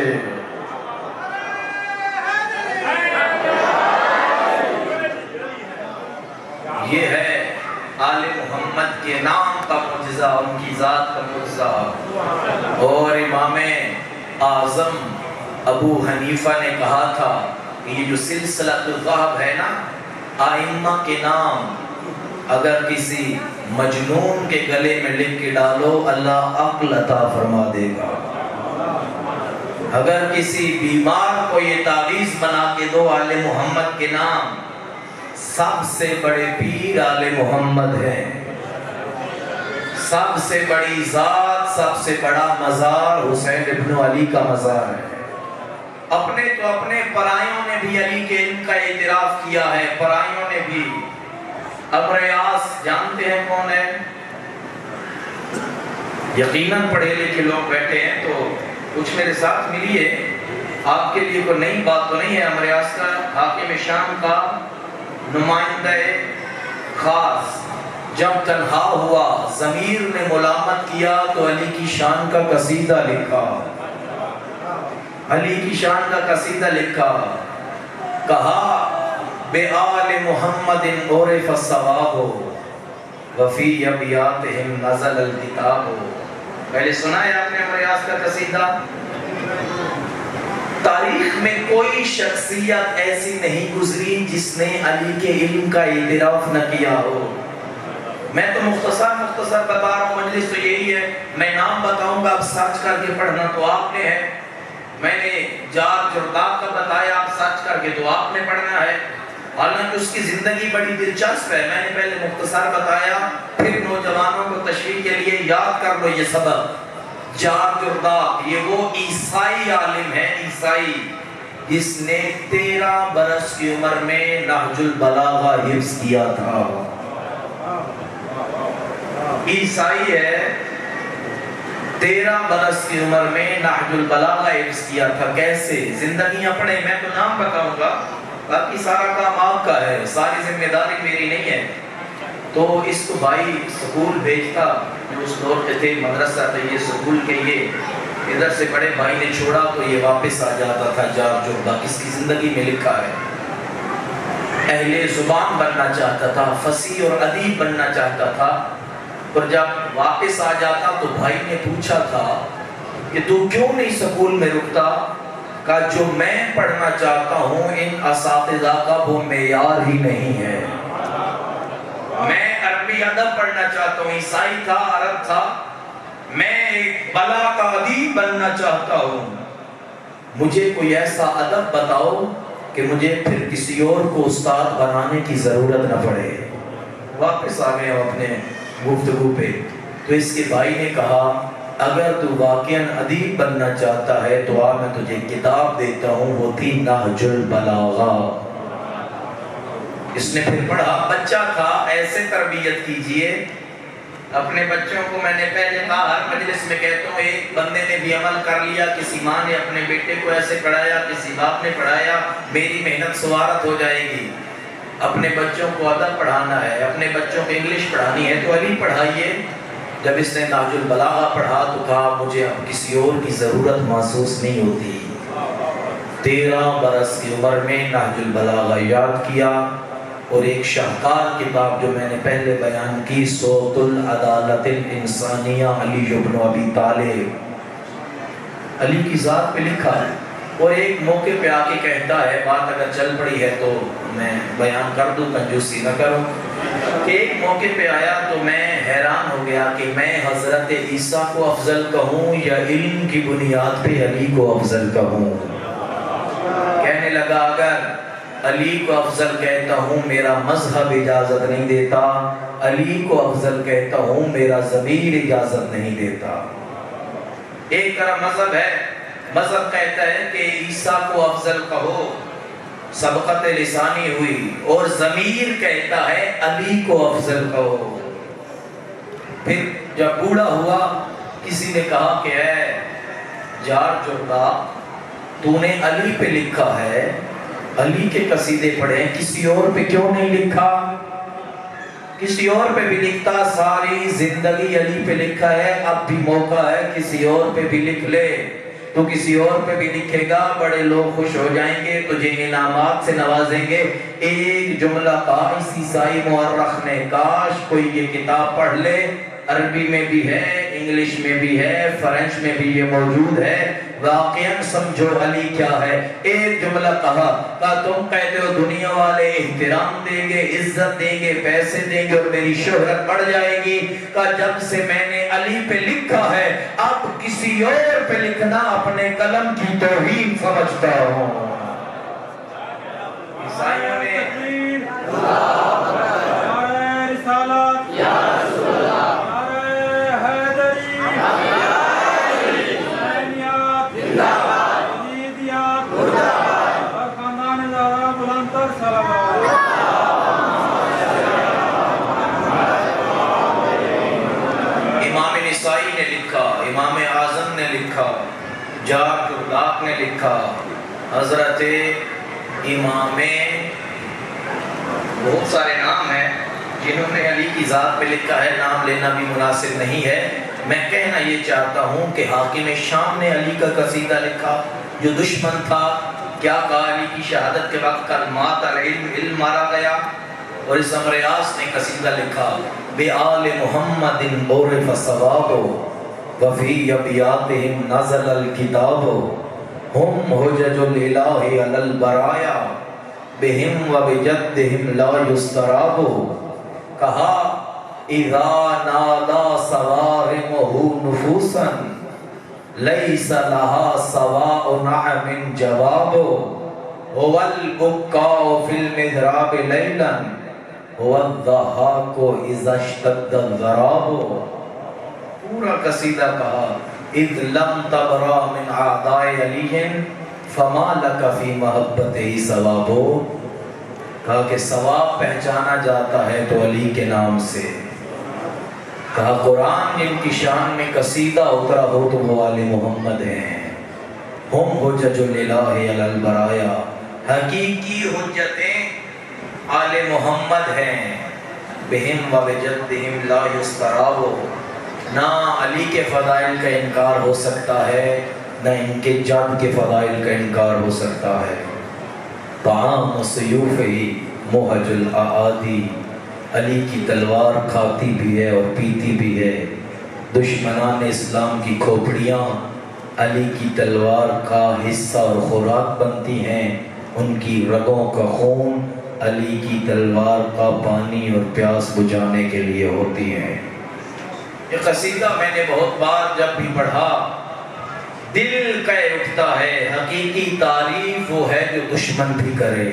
یہ ہے آل محمد کے نام کا معجزہ، ان کی ذات کا معجزہ۔ اور امام اعظم ابو حنیفہ نے کہا تھا کہ یہ جو سلسلہ الذہب ہے نا، آئمہ کے نام اگر کسی مجنون کے گلے میں لکھ کے ڈالو اللہ عقل عطا فرما دے گا، اگر کسی بیمار کو یہ تعویذ بنا کے دو آل محمد کے نام، سب سے بڑے پیر آل محمد ہیں، سب سے بڑی ذات، سب سے بڑا مزار حسین ابن علی کا مزار ہے۔ اپنے تو اپنے پرائیوں نے بھی علی کے علم کا اعتراف کیا ہے، پرائیوں نے بھی۔ عمرو عاص جانتے ہیں کون ہے؟ یقیناً پڑھے لکھے لوگ بیٹھے ہیں تو کچھ میرے ساتھ ملیے. آپ کے لیے کوئی نئی بات تو نہیں ہے. ہم ریاست کا حاکم شام کا نمائندہ خاص جب تنہا ہوا ضمیر نے ملامت کیا تو علی کی شان کا قصیدہ لکھا. علی کی شان کا قصیدہ لکھا. کہا بے آل محمد عرف الصواب وفی ابیاتہم نزل الکتاب. پہلے سنا ہے آپ نے ریاض کا قصیدہ؟ تاریخ میں کوئی شخصیت ایسی نہیں گزری جس نے علی کے علم کا اعتراف نہ کیا ہو. میں تو مختصر بتا رہا ہوں. مجلس تو یہی ہے. میں نام بتاؤں گا, آپ سرچ کر کے پڑھنا تو آپ نے ہے. میں نے جار جرداب کا بتایا, آپ سرچ کر کے تو آپ نے پڑھنا ہے. حالانکہ اس کی زندگی بڑی دلچسپ ہے. میں نے پہلے مختصر بتایا, پھر نوجوانوں کو تشریح کے لیے یاد کر لو یہ سبق. جار جرداب یہ وہ عیسائی عالم ہے, عیسائی, جس نے 13 برس کی عمر میں نہج البلاغہ حفظ کیا تھا. عیسائی ہے, 13 برس کی عمر میں نہج البلاغہ حفظ کیا تھا. کیسے؟ زندگیاں پڑھے. میں تو نام بتاؤں گا, باقی سارا کام آپ کا ہے, ساری ذمہ داری میری نہیں ہے. تو اس کو بھائی سکول بھیجتا, جو اس دور کے تھے مدرسہ تھے یہ سکول کے, یہ ادھر سے بڑے بھائی نے چھوڑا تو یہ واپس آ جاتا تھا. جار جرداب اس کی زندگی میں لکھا ہے. اہل زبان بننا چاہتا تھا, فصیح اور ادیب بننا چاہتا تھا. اور جب واپس آ جاتا تو بھائی نے پوچھا تھا کہ تو کیوں نہیں سکول میں رکتا؟ کہا جو میں پڑھنا چاہتا ہوں ان اساتذہ کا وہ معیار ہی نہیں ہے. میں عربی ادب پڑھنا چاہتا ہوں, عیسائی تھا, عرب تھا. میں ایک بلا کا ادیب بننا چاہتا ہوں. مجھے کوئی ایسا ادب بتاؤ کہ مجھے پھر کسی اور کو استاد بنانے کی ضرورت نہ پڑے. واپس آ گئے اپنے گفتگو پہ. تو اس کے بھائی نے کہا اگر تو واقعاً ادیب بننا چاہتا ہے تو میں تجھے کتاب دیتا ہوں, وہ تھی نہج البلاغہ. اس نے پھر پڑھا. بچہ تھا, ایسے تربیت کیجئے اپنے بچوں کو. میں نے پہلے کہا, ہر مجلس میں کہتا ہوں, ایک بندے نے بھی عمل کر لیا, کسی ماں نے اپنے بیٹے کو ایسے پڑھایا, کسی باپ نے پڑھایا, میری محنت سوارت ہو جائے گی. اپنے بچوں کو ادب پڑھانا ہے, اپنے بچوں کو انگلش پڑھانی ہے تو علی پڑھائیے. جب اس نے نہج البلاغہ پڑھا تو کہا مجھے اب کسی اور کی ضرورت محسوس نہیں ہوتی. 13 برس کی عمر میں نہج البلاغہ یاد کیا. اور ایک شاہکار کتاب جو میں نے پہلے بیان کی, صوت العدالت الانسانیہ علی بن ابی طالب, علی کی ذات پہ لکھا ہے. اور ایک موقع پہ آ کے کہتا ہے, بات اگر چل پڑی ہے تو میں بیان کر دوں, کنجوسی نہ کروں, کہ ایک موقع پہ آیا تو میں حیران ہو گیا کہ میں حضرت عیسیٰ کو افضل کہوں یا علم کی بنیاد پہ علی کو افضل کہوں. کہنے لگا اگر علی کو افضل کہتا ہوں میرا مذہب اجازت نہیں دیتا, علی کو افضل کہتا ہوں میرا ضمیر اجازت نہیں دیتا. ایک طرح مذہب ہے, مذہب کہتا ہے کہ عیسیٰ کو افضل کہو, سبقت لسانی ہوئی, اور ضمیر کہتا ہے علی کو افضل کہو. پھر جب بوڑھا ہوا کسی نے کہا کہ اے جار جرداب, تو نے علی پہ لکھا ہے, علی کے قصیدے پڑھے, کسی اور پہ کیوں نہیں لکھا؟ کسی اور پہ بھی لکھتا, ساری زندگی علی پہ لکھا ہے, اب بھی موقع ہے کسی اور پہ بھی لکھ لے. تو کسی اور پہ بھی لکھے گا, بڑے لوگ خوش ہو جائیں گے, تجھے انعامات سے نوازیں گے. ایک جملہ کہا اس عیسائی مورخ نے, کاش کوئی یہ کتاب پڑھ لے, عربی میں بھی ہے, انگلش میں بھی ہے, فرینچ میں بھی یہ موجود ہے, واقعاً سمجھو علی کیا ہے. ایک جملہ کہا تم کہتے ہو دنیا والے احترام دیں گے, عزت دیں گے, پیسے دیں گے اور میری شہرت بڑھ جائے گی. کہا جب سے میں نے علی پہ لکھا ہے اب کسی اور پہ لکھنا اپنے قلم کی توہین سمجھتا ہوں. عیسائیوں نے حضرت امام، بہت سارے نام ہیں جنہوں نے علی کی ذات پہ لکھا ہے، نام لینا بھی مناسب نہیں ہے۔ میں کہنا یہ چاہتا ہوں کہ حاکم شام نے علی کا قصیدہ لکھا، جو دشمن تھا، کیا کہا علی کی شہادت کے وقت؟ کلمات العلم، علم مارا گیا۔ اور اس امر یاس نے قصیدہ لکھا، بے آل محمد عرف ثواب وفی ابیاتہم نزل الکتاب ہم حجج الالہ علی البرایا بہم و بجدہم لا یستراب۔ کہا اذا نادا صوارمہ نفوسا لیس لہا سواء نعم جواب هو البکاء فی المحراب لیلا هو الضحاک اذا اشتد الضراب۔ پورا قصیدہ کہا اذ لم تبرا من اعداء علی فما لک فی محبتہ ثواب۔ کہا کہ ثواب پہچانا جاتا ہے تو علی کے نام سے۔ کہا قرآن جن کی شان میں قصیدہ اترا ہو تو وہ آل محمد ہیں، ہم حجج الالہ علی البرایا، حقیقی حجتیں آل محمد ہیں، بہم و بجدہم لا یستراب۔ نہ علی کے فضائل کا انکار ہو سکتا ہے، نہ ان کے جد کے فضائل کا انکار ہو سکتا ہے۔ طعام سیوف ہی محج الاعادی، علی کی تلوار کھاتی بھی ہے اور پیتی بھی ہے۔ دشمنان اسلام کی کھوپڑیاں علی کی تلوار کا حصہ اور خوراک بنتی ہیں، ان کی رگوں کا خون علی کی تلوار کا پانی اور پیاس بجھانے کے لیے ہوتی ہیں۔ یہ قصیدہ میں نے بہت بار جب بھی پڑھا دل کہہ اٹھتا ہے، حقیقی تعریف وہ ہے جو دشمن بھی کرے۔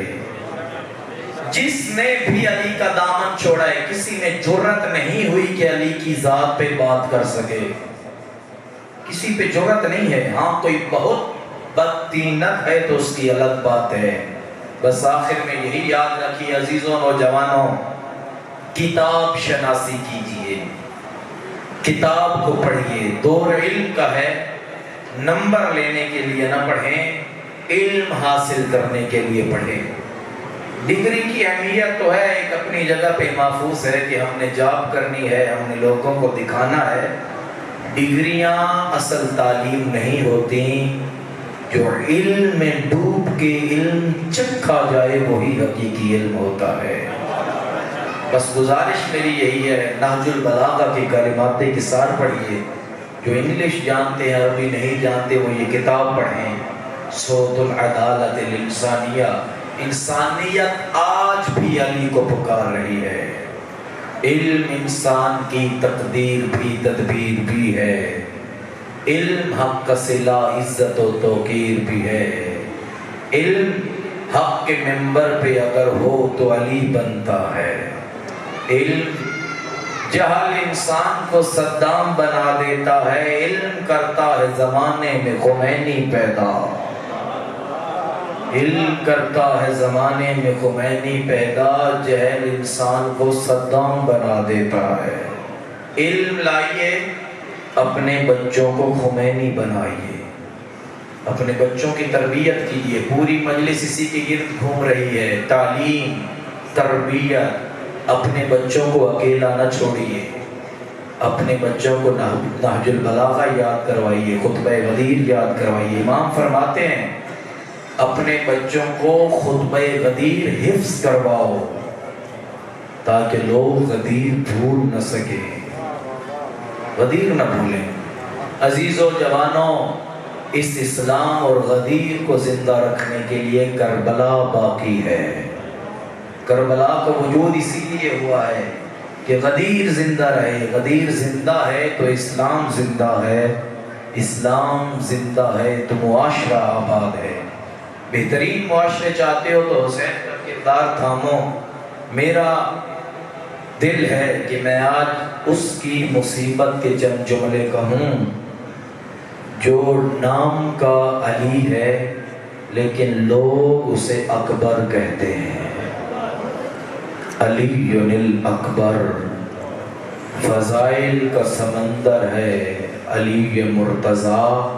جس نے بھی علی کا دامن چھوڑا ہے، کسی نے جرت نہیں ہوئی کہ علی کی ذات پہ بات کر سکے، کسی پہ جرت نہیں ہے۔ ہاں کوئی بہت بدطینت ہے تو اس کی الگ بات ہے۔ بس آخر میں یہی یاد رکھیے عزیزوں، نوجوانوں، کتاب شناسی کیجئے، کتاب کو پڑھیے۔ دور علم کا ہے، نمبر لینے کے لیے نہ پڑھیں، علم حاصل کرنے کے لیے پڑھیں۔ ڈگری کی اہمیت تو ہے، ایک اپنی جگہ پہ محفوظ ہے کہ ہم نے جاب کرنی ہے، ہم نے لوگوں کو دکھانا ہے۔ ڈگریاں اصل تعلیم نہیں ہوتی، جو علم میں ڈوب کے علم چکھا جائے وہی حقیقی علم ہوتا ہے۔ بس گزارش میری یہی ہے، نہج البلاغہ کی کلمات کثار پڑھیے۔ جو انگلش جانتے ہیں، عربی نہیں جانتے، وہ یہ کتاب پڑھیں، صوت العدالت الانسانیہ۔ انسانیت آج بھی علی کو پکار رہی ہے۔ علم انسان کی تقدیر بھی تدبیر بھی ہے، علم حق کا صلہ عزت و توقیر بھی ہے۔ علم حق کے منبر پہ اگر ہو تو علی بنتا ہے۔ علم جہل انسان کو صدام بنا دیتا ہے، علم کرتا ہے زمانے میں خمینی پیدا۔ علم کرتا ہے زمانے میں خمینی پیدا، جہل انسان کو صدام بنا دیتا ہے۔ علم لائیے، اپنے بچوں کو خمینی بنائیے، اپنے بچوں کی تربیت کیجیے۔ پوری مجلس اسی کے گرد گھوم رہی ہے، تعلیم، تربیت۔ اپنے بچوں کو اکیلا نہ چھوڑیے، اپنے بچوں کو نہج البلاغہ یاد کروائیے، خطبہ غدیر یاد کروائیے۔ امام فرماتے ہیں اپنے بچوں کو خطبہ غدیر حفظ کرواؤ تاکہ لوگ غدیر بھول نہ سکیں، غدیر نہ بھولیں۔ عزیزو جوانوں، اس اسلام اور غدیر کو زندہ رکھنے کے لیے کربلا باقی ہے۔ کربلا کا وجود اسی لیے ہوا ہے کہ غدیر زندہ رہے۔ غدیر زندہ ہے تو اسلام زندہ ہے، اسلام زندہ ہے تو معاشرہ آباد ہے۔ بہترین معاشرے چاہتے ہو تو حسین کا کردار تھامو۔ میرا دل ہے کہ میں آج اس کی مصیبت کے چند جملے کہوں جو نام کا علی ہے لیکن لوگ اسے اکبر کہتے ہیں۔ علی الاکبر فضائل کا سمندر ہے، علی مرتضیٰ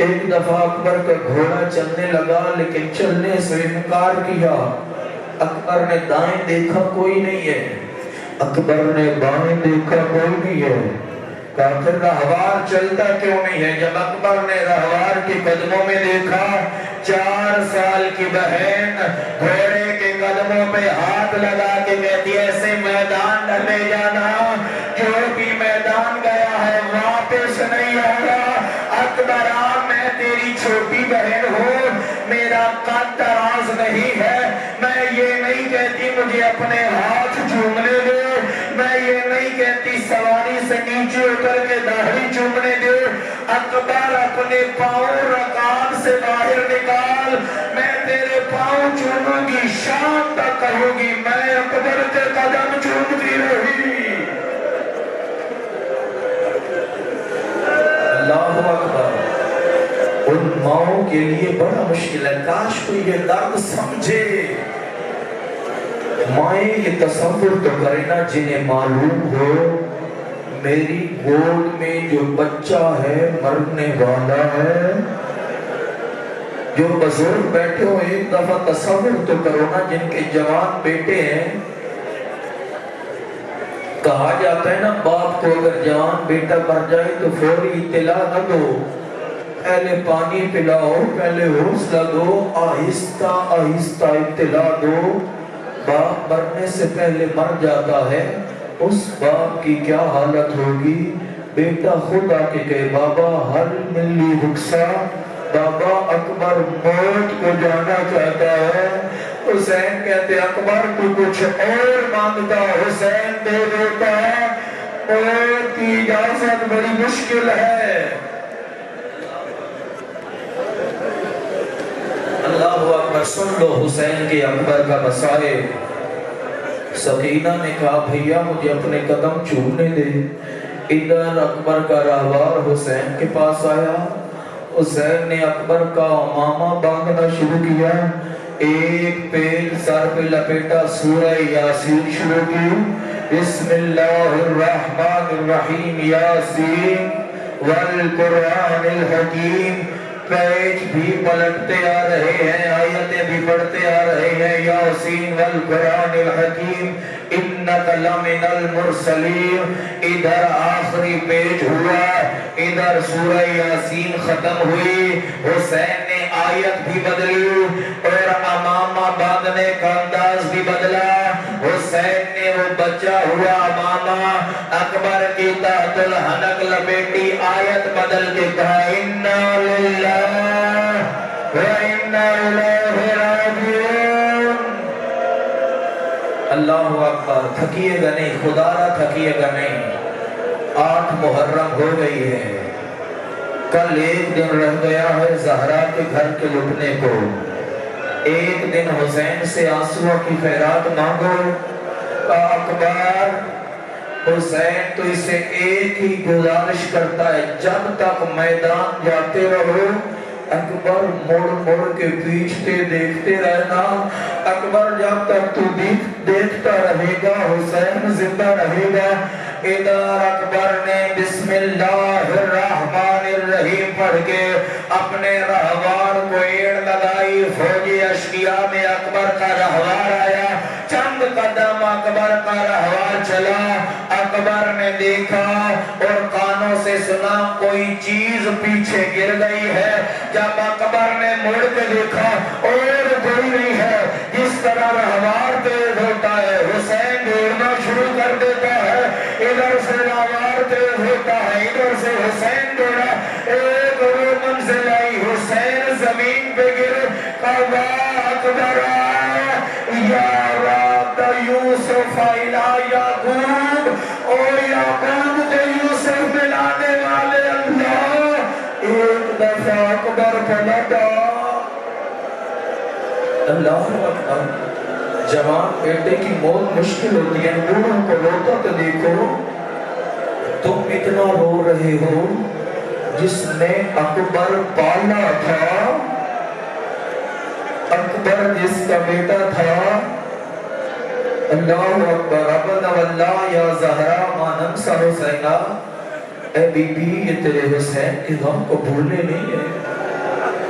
ایک دفعہ اکبر کا گھوڑا چلنے لگا لیکن چلنے سے انکار کیا. اکبر نے دائیں دیکھا کوئی نہیں ہے, اکبر نے بائیں دیکھا کوئی نہیں ہے. کہا پھر رہوار چلتا کیوں نہیں ہے؟ جب اکبر نے رہوار کے قدموں میں دیکھا 4 سال کی بہن گھوڑے کے قدموں پہ ہاتھ لگا کے کہتی ایسے میدان نہ لے جانا, جو بھی میدان گیا ہے واپس نہیں آگا. اکبر میں تیری چھوٹی بہن ہوں, میرا قد دراز نہیں ہے, میں یہ نہیں کہتی مجھے اپنے ہاتھ چومنے دے, میں یہ نہیں کہتی سواری سے نیچے اتر کے داڑھی چومنے دے. اکبر اپنے پاؤں رکاب سے باہر نکال, میں تیرے پاؤں چوموں گی, شام تک کہوں گی میں اکبر کے قدم چومتی رہی. اللہ اکبر. ان ماؤں کے لیے بڑا مشکل ہے, کاش کوئی یہ درد سمجھے. مائیں یہ تصور تو کرے نا جنہیں معلوم ہو میری گود میں جو بچہ ہے مرنے والا ہے. جو بزرگ بیٹھے ہو ایک دفعہ تصور تو کرو نا جن کے جوان بیٹے ہیں. کہا جاتا ہے نا باپ کو اگر جوان بیٹا مر جائے تو فوری اطلاع نہ دو, پہلے پانی پلاؤ, پہلے حوصلہ دو, آہستہ آہستہ اطلاع دو. باپ مرنے سے پہلے مر جاتا ہے, اس باپ کی کیا حالت ہوگی. بیٹا خود آ کے کہے بابا حل ملی رخصا, بابا اکبر موت کو جانا چاہتا ہے. حسین کہتے اکبر تو کچھ اور مانگتا, حسین دے دیتا, موت کی اجازت بڑی مشکل ہے. اللہ اکبر. سن لو حسین کے اکبر کا مسائل. سکینہ نے کہا بھیا مجھے اپنے قدم چومنے دے. ادھر اکبر کا راہوار حسین کے پاس آیا. حسین نے اکبر کا امامہ باندھنا شروع کیا, ایک پیل سر پہ لپیٹا, سورہ یاسین شروع کی, بسم اللہ الرحمن الرحیم یاسین والقرآن الحکیم. پیج بھی پلٹتے آ رہے ہیں, آیتیں بھی پڑھتے آ رہے ہیں, یاسین والقرآن الحکیم انک لمن المرسلین. ادھر آخری پیج ہوا, ادھر سورہ یاسین ختم ہوئی. حسین نے آیت بھی بدلی اور امامہ باندھنے کا انداز بھی بدلا. حسین نے وہ بچہ ہوا امامہ اکبر کی تحت الحنک لپیٹی آیت بدل کے کہا انا للہ وَإِنَّا إِلَيْهِ رَاجِعُونَ. اللہ اکبر. تھکیے گا نہیں, خدا را تھکیے گا نہیں. 8 محرم ہو گئی ہے, کل ایک دن رہ گیا ہے زہرا کے گھر کے لٹنے کو. ایک دن حسین سے آنسوؤں کی خیرات مانگو. اکبر حسین تو اسے ایک ہی گزارش کرتا ہے, جب تک میدان جاتے رہو اکبر مڑ مڑ کے پیچھتے دیکھتے رہنا. اکبر جب تک تو دیکھتا رہے گا حسین زندہ رہے گا. ادھر اکبر نے بسم اللہ الرحمن الرحیم پڑھ کے اپنے رہوار کو ایڑ لگائی. فوجی اشقیاء میں اکبر کا رہوار آیا, چند قدم اکبر کا رہوار چلا. اکبر نے دیکھا اور کانوں سے سنا کوئی چیز پیچھے گر گئی ہے. جب اکبر نے مڑ کے دیکھا اور کوئی نہیں ہے. جس طرح رہوار تیز ہوتا ہے حسین دوڑنا شروع کر دیتا ہے, ادھر سے رہوار تیز ہوتا ہے, ادھر سے حسین دوڑا. ایک وہ منزل آئی, حسین زمین پہ گر. اللہ اکبر یا رب یوسف الی یعقوب, او یعقوب کو یوسف ملانے والے اللہ. ایک دفعہ اکبر پلٹا. اللہ اکبر. جوان بیٹے کی موت مشکل ہوتی ہے, بوڑھوں کو روتا تو دیکھو. تم اتنا رو رہے ہو, جس نے اکبر پالا تھا, اکبر جس کا بیٹا تھا. اللہ اکبر. ابدا واللہ یا زہرا ما ننسى حسینہ. اے بی بی یہ تیرے حسین کے غم کو بھولنے نہیں ہے.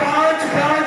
5-5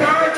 5